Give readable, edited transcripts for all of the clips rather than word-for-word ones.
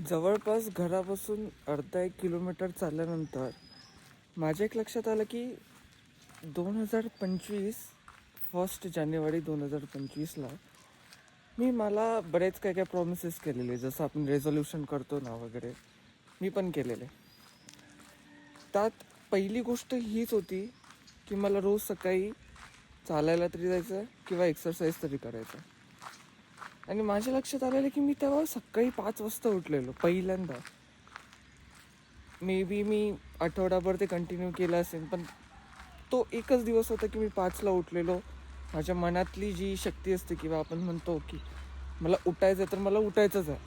जवळपास घरापासून अर्धा 1 किलोमीटर चालल्यानंतर माझ्या एक लक्षात आलं की 2025 जानेवारी 2025ला मला बरेच काय काय प्रॉमिसेस केलेले, जसं आपण रेझोल्युशन करतो ना वगैरे, मी पण केलेले. त्यात पहिली गोष्ट हीच होती की मला रोज सकाळी चालायला तरी जायचं किंवा एक्सरसाइज तरी करायचं. आणि माझ्या लक्षात आलेलं की मी तेव्हा सकाळी 5 वाजता उठलेलो पहिल्यांदा. मे बी मी आठवडाभर ते कंटिन्यू केलं असेल, पण तो एकच दिवस होता की मी 5ला उठलेलो. माझ्या मनातली जी शक्ती असते किंवा आपण म्हणतो की मला उठायचं आहे तर मला उठायचंच आहे,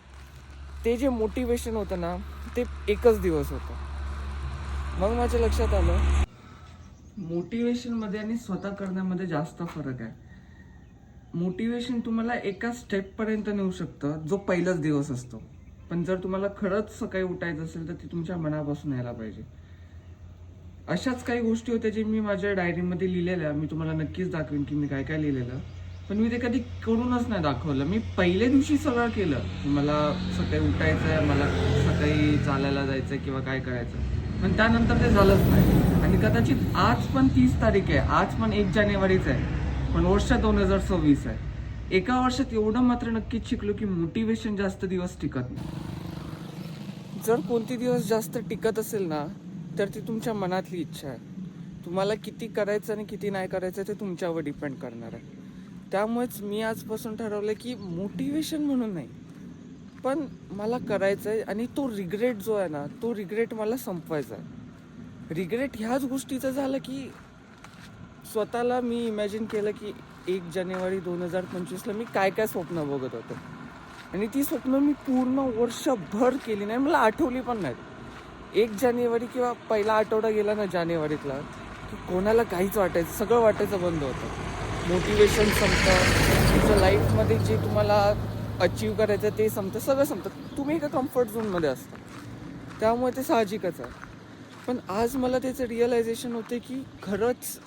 ते जे मोटिवेशन होतं ना, ते एकच दिवस होतं. मग माझ्या लक्षात आलं मोटिवेशनमध्ये आणि स्वतः करण्यामध्ये जास्त फरक आहे. मोटिवेशन तुम्हाला एका स्टेपपर्यंत नेऊ शकतं जो पहिलाच दिवस असतो, पण जर तुम्हाला खरंच सकाळी उठायचं असेल तर ती तुमच्या मनापासून यायला पाहिजे. अशाच काही गोष्टी होत्या जे मी माझ्या डायरीमध्ये लिहिलेल्या. मी तुम्हाला नक्कीच दाखवेन की मी काय काय लिहिलेलं, पण मी ते कधी करूनच नाही दाखवलं. मी पहिल्या दिवशी सगळं केलं की मला सकाळी उठायचं आहे, मला सकाळी चालायला जायचं किंवा काय करायचं, पण त्यानंतर ते झालंच नाही. आणि कदाचित आज पण 30 तारीख आहे, आज पण 1 जानेवारीच आहे, पण वर्ष 2026 आहे. एका वर्षात एवढं मात्र नक्कीच शिकलो की मोटिवेशन जास्त दिवस टिकत नाही. जर कोणती दिवस जास्त टिकत असेल ना, तर ती तुमच्या मनातली इच्छा आहे. तुम्हाला किती करायचं आणि किती नाही करायचं ते तुमच्यावर डिपेंड करणार आहे. त्यामुळेच मी आजपासून ठरवलं की मोटिवेशन म्हणून नाही, पण मला करायचं आहे. आणि तो रिग्रेट जो आहे ना, तो रिग्रेट मला संपवायचा आहे. रिग्रेट ह्याच गोष्टीचं झालं की स्वतःला मी इमॅजिन केलं की 1 जानेवारी 2025ला मी काय काय स्वप्न बघत होतो, आणि ती स्वप्न मी पूर्ण वर्षभर केली नाही, मला आठवली पण नाही. 1 जानेवारी किंवा पहिला आठवडा गेला ना जानेवारीतला, की कोणाला काहीच वाटायचं, सगळं वाटायचं बंद होतं. मोटिवेशन संपतं, तुमच्या लाईफमध्ये जे तुम्हाला अचीव करायचं ते संपतं, सगळं संपतं. तुम्ही एका कम्फर्ट झोनमध्ये असता, त्यामुळे ते साहजिकच आहे. पण आज मला त्याचं रिअलायझेशन होते की खरंच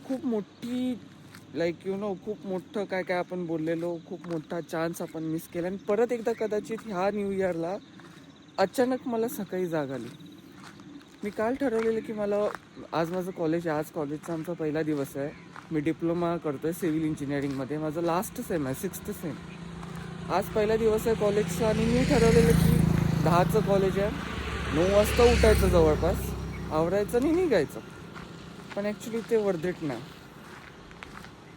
खूप मोठी खूप मोठं काय काय आपण बोललेलो, खूप मोठा चान्स आपण मिस केला. आणि परत एकदा कदाचित ह्या न्यू इयरला अचानक मला सकाळी जाग आली. मी काल ठरवलेलं की मला आज माझं कॉलेज आहे, आज कॉलेजचा आमचा पहिला दिवस आहे. मी डिप्लोमा करतो आहे सिव्हिल इंजिनिअरिंगमध्ये, माझं लास्ट सेम आहे, 6th सेम. आज पहिला दिवस आहे कॉलेजचा, आणि मी ठरवलेलं की 10चं कॉलेज आहे, 9 वाजता उठायचं, जवळपास आवरायचं आणि निघायचं. पण ॲक्च्युली ते वर्धेट नाही.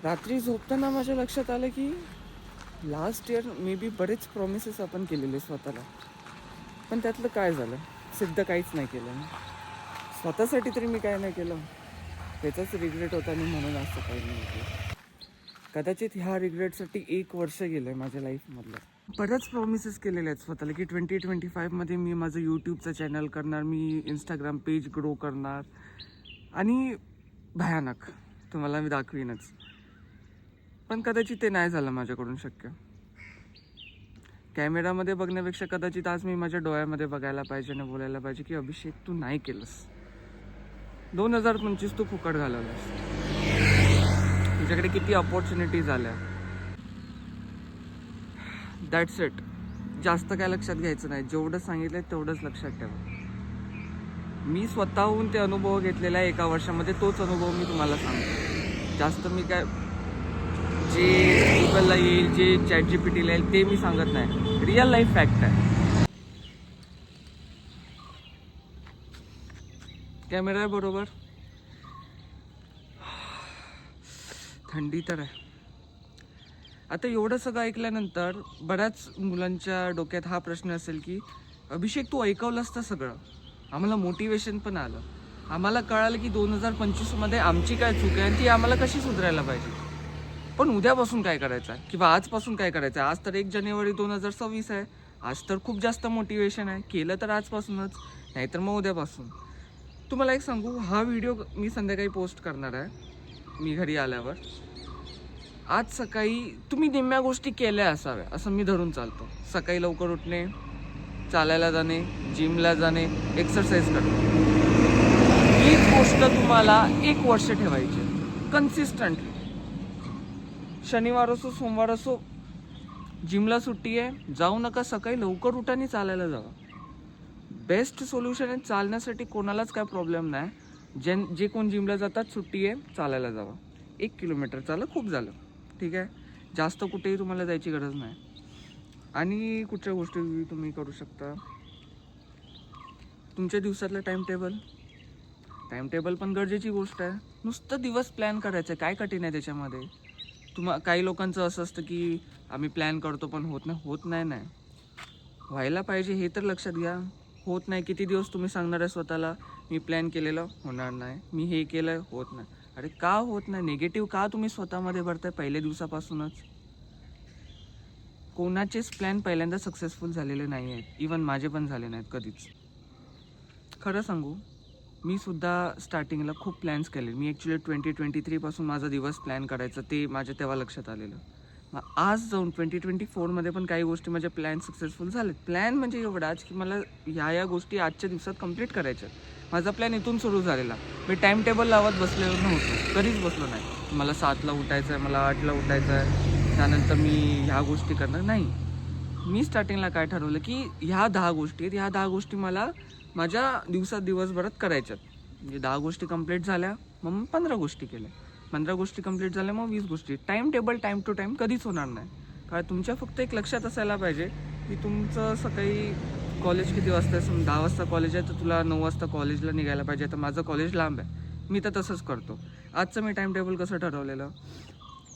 रात्री झोपताना माझ्या लक्षात आलं की लास्ट इयर मे बी बरेच प्रॉमिसेस आपण केलेले स्वतःला, पण त्यातलं काय झालं, सिद्ध काहीच नाही केलं. स्वतःसाठी तरी मी काय नाही केलं, त्याचाच रिग्रेट होता, आणि म्हणून असं काही नाही केलं. कदाचित ह्या रिग्रेटसाठी 1 वर्ष गेलं आहे माझ्या लाईफमधलं. बऱ्याच प्रॉमिसेस केलेले आहेत स्वतःला की 2025मध्ये मी माझं यूट्यूबचं चॅनल करणार, मी इंस्टाग्राम पेज ग्रो करणार, आणि भयानक तुम्हाला मी दाखवीनच. पण कदाचित ते नाही झालं माझ्याकडून शक्य. कॅमेरामध्ये बघण्यापेक्षा कदाचित आज मी माझ्या डोळ्यामध्ये बघायला पाहिजे आणि बोलायला पाहिजे की अभिषेक, तू नाही केलंस. 2025 तू फुकट घालवलास. तुझ्याकडे किती अपॉर्च्युनिटीज आल्या. That's it. जास्त काय लक्षात घ्यायचं नाही, जेवढं सांगितलं तेवढंच लक्षात ठेवा. मी स्वतःहून ते अनुभव घेतलेला आहे एका वर्षामध्ये, तोच अनुभव मी तुम्हाला सांगतो. जास्त मी काय जे गुगलला येईल, जे ChatGPTला येईल ते मी सांगत नाही, रिअल लाईफ फॅक्ट आहे. कॅमेरा आहे बरोबर, थंडी तर आहे. आता एवढं सगळं ऐकल्यानंतर बऱ्याच मुलांच्या डोक्यात हा प्रश्न असेल की अभिषेक, तू ऐकवलंस तर सगळं, आम्हाला मोटिवेशन पण आलं, आम्हाला कळालं की 2025मध्ये आमची काय चूक आहे आणि ती आम्हाला कशी सुधारायला पाहिजे, पण उद्यापासून काय करायचं आहे किंवा आजपासून काय करायचं आहे. आज तर 1 जानेवारी 2026 आहे, आज तर खूप जास्त मोटिवेशन आहे. केलं तर आजपासूनच, नाहीतर मग उद्यापासून. तुम्हाला एक सांगू, हा व्हिडिओ मी संध्याकाळी पोस्ट करणार आहे मी घरी आल्यावर. आज सकाळी तुम्ही निम्म्या गोष्टी केल्या असाव्या असं मी धरून चालतो. सकाळी लवकर उठणे, चालायला जाणे, जिमला जाणे, एक्सरसाइज करणे. हीच गोष्ट तुम्हाला 1 वर्ष ठेवायची कन्सिस्टंटली. शनिवार असो, सोमवार असो, जिमला सुट्टी आहे, जाऊ नका, सकाळी लवकर उठा आणि चालायला जावा. बेस्ट सोल्युशन आहे चालण्यासाठी. कोणालाच काय प्रॉब्लेम नाही. जे कोण जिमला जातात, सुट्टी आहे, चालायला जावा. 1 किलोमीटर चाला, खूप झालं, ठीक आहे. जास्त कुठेही तुम्हाला जायची गरज नाही. आणि कुठच्या गोष्टी तुम्ही करू शकता, तुमच्या दिवसातलं टाइम टेबल पण गरजेची गोष्ट आहे. नुसतं दिवस प्लॅन करायचं, काय कठीण आहे त्याच्यामध्ये. काही लोकांचं असं असतं की आम्ही प्लॅन करतो पण होत नाही. व्हायला पाहिजे हे तर लक्षात घ्या. होत नाही. किती दिवस तुम्ही सांगणार आहे स्वतःला, मी प्लॅन केलेलं होणार नाही, मी हे केलं होत नाही. अरे का होत नाही? निगेटिव्ह का तुम्ही स्वतःमध्ये भरताय पहिल्या दिवसापासूनच? कोणाचेच प्लॅन पहिल्यांदा सक्सेसफुल झालेले नाही आहेत. इवन माझे पण झाले नाहीत कधीच. खरं सांगू, मी सुद्धा स्टार्टिंगला खूप प्लॅन्स केले. मी ॲक्च्युली 2023पासून माझा दिवस प्लॅन करायचा, ते माझ्या तेव्हा लक्षात आलेलं. मग आज जाऊन 2024मध्ये पण काही गोष्टी माझे प्लॅन सक्सेसफुल झालेत. प्लॅन म्हणजे एवढाच की मला ह्या गोष्टी आजच्या दिवसात कंप्लीट करायच्या. माझा प्लॅन इथून सुरू झालेला. मी टाईम टेबल लावत बसलेलो नव्हतो, कधीच बसलो नाही. मला 7ला उठायचं आहे, मला 8ला उठायचं आहे, त्यानंतर मी ह्या गोष्टी करणार नाही. मी स्टार्टिंगला काय ठरवलं की ह्या 10 गोष्टी आहेत, ह्या 10 गोष्टी मला माझ्या दिवसभरात करायच्यात. म्हणजे 10 गोष्टी कंप्लीट झाल्या, मग 15 गोष्टी केल्या. 15 गोष्टी कंप्लीट झाल्या, मग 20 गोष्टी. Time table time to time कधीच होणार नाही. कारण तुमच्या फक्त एक लक्षात असायला पाहिजे की तुमचं सकाळी कॉलेज किती वाजता आहे. 10 वाजता कॉलेज आहे तर तुला 9 वाजता कॉलेजला निघायला पाहिजे. तर माझं कॉलेज लांब आहे, मी तर तसंच करतो. आजचं मी टाईम टेबल कसं ठरवलेलं,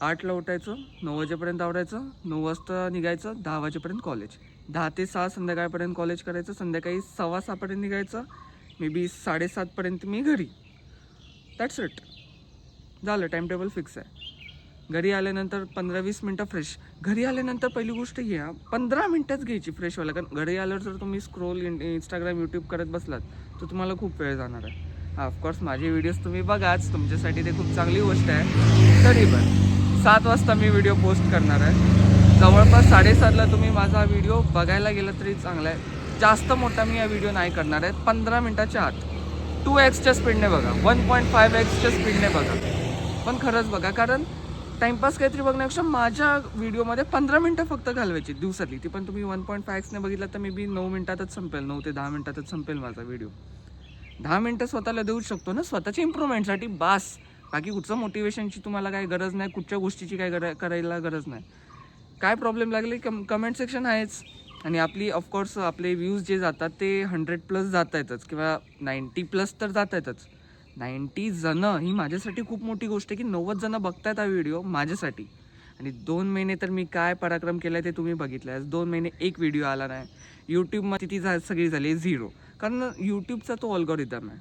8ला उठायचं, 9 वाजेपर्यंत आवरायचं, 9 वाजता निघायचं, 10 वाजेपर्यंत कॉलेज, 10 ते 6 संध्याकाळपर्यंत कॉलेज करायचं, संध्याकाळी 6:15पर्यंत निघायचं, मे बी 7:30पर्यंत मी घरी. That's it. झालं, टाईम टेबल फिक्स आहे. घरी आल्यानंतर 15-20 मिनटं फ्रेश. घरी आल्यानंतर पहिली गोष्ट घ्या, 15 मिनटंच घ्यायची फ्रेश व्हायला. कारण घरी आल्यावर जर तुम्ही स्क्रोल इंस्टाग्राम यूट्यूब करत बसलात तर तुम्हाला खूप वेळ जाणार आहे. ऑफकोर्स माझे व्हिडिओज तुम्ही बघाच, तुमच्यासाठी ते खूप चांगली गोष्ट आहे. तरी पण 7 वाजता मी व्हिडिओ पोस्ट करणार आहे. जवळपास 7:30ला तुम्ही माझा व्हिडिओ बघायला गेला तरी चांगला आहे. जास्त मोठा मी हा व्हिडिओ नाही करणार आहे. 15 मिनटाच्या आत 2x स्पीडने बघा, 1.5x स्पीडने बघा, पण खरंच बघा. कारण टाईमपास काहीतरी बघण्यापेक्षा माझ्या व्हिडिओमध्ये 15 मिनटं फक्त घालवायची दिवसातली. ती पण तुम्ही 1.5xने बघितला तर मे बी 9 मिनटातच संपेल, 9 ते 10 मिनटातच संपेल माझा व्हिडिओ. 10 मिनटं स्वतःला देऊ शकतो ना, स्वतःच्या इम्प्रूव्हमेंटसाठी बास. बाकी कुठचं मोटिवेशनची तुम्हाला काही गरज नाही, कुठच्या गोष्टीची काही करायला गरज नाही. काय प्रॉब्लेम लागले कमेंट सेक्शन आहेच. आणि ऑफकोर्स आपले व्ह्यूज जे जातात ते 100+ जात आहेतच, किंवा 90+ तर जात आहेतच. 90 जणं ही माझ्यासाठी खूप मोठी गोष्ट आहे की 90 जणं बघतायत हा व्हिडिओ माझ्यासाठी. आणि 2 महिने तर मी काय पराक्रम केला ते तुम्ही बघितलं आहे. 2 महिने एक व्हिडिओ आला नाही. यूट्यूबमध्ये ती सगळी झाली 0. कारण यूट्यूबचा तो अल्गोरिदम आहे.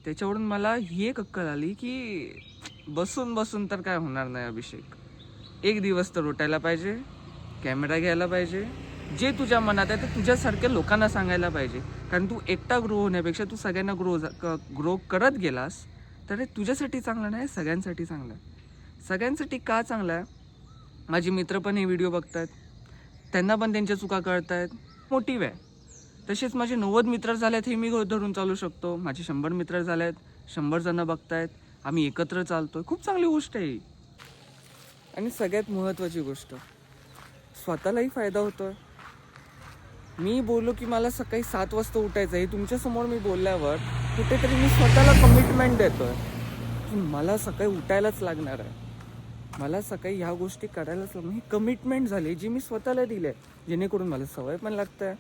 त्याच्यावरून मला ही एक अक्कल आली की बसून तर काय होणार नाही अभिषेक. एक दिवस तर उठायला पाहिजे, कॅमेरा घ्यायला पाहिजे, जे तुझ्या मनात आहे ते तुझ्यासारख्या लोकांना सांगायला पाहिजे. कारण तू एकटा ग्रो होण्यापेक्षा तू सगळ्यांना ग्रो करत गेलास तर तुझ्यासाठी चांगलं नाही, सगळ्यांसाठी चांगलं आहे. सगळ्यांसाठी का चांगलं आहे? माझे मित्र पण हे व्हिडिओ बघतात, त्यांना पण त्यांच्या चुका कळत आहेत, मोटिव्ह आहे. तसेच माझे 90 मित्र झालेत हे मी धरून चालू शकतो. माझे 100 मित्र झालेत, 100 जणं बघतायत, आम्ही एकत्र चालतोय, खूप चांगली गोष्ट आहे. आणि सगळ्यात महत्त्वाची गोष्ट, स्वतःलाही फायदा होतोय. मी बोललो की मला सकाळी 7 वाजता उठायचं आहे, तुमच्यासमोर मी बोलल्यावर कुठेतरी मी स्वतःला कमिटमेंट देतोय की मला सकाळी उठायलाच लागणार आहे, मला सकाळी ह्या गोष्टी करायलाच लागणार. ही कमिटमेंट झाली जी मी स्वतःला दिली आहे, जेणेकरून मला सवय पण लागत आहे.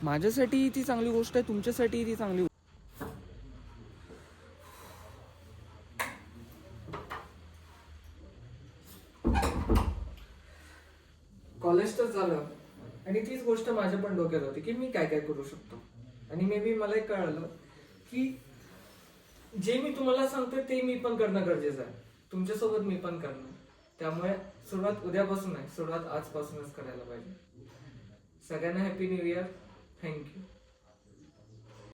माझ्यासाठी ती चांगली गोष्ट आहे, तुमच्यासाठी ती चांगली गोष्ट. कॉलेज तर झालं आणि तीच गोष्ट माझ्या पण डोक्यात होती की मी काय काय करू शकतो. आणि मे बी मला एक कळलं की जे मी तुम्हाला सांगतोय ते मी पण करणं गरजेचं आहे, तुमच्यासोबत मी पण करणं. त्यामुळे सुरुवात उद्यापासून आहे, सुरुवात आजपासूनच करायला पाहिजे. सगळ्यांना हॅपी न्यू इयर. थँक्यू.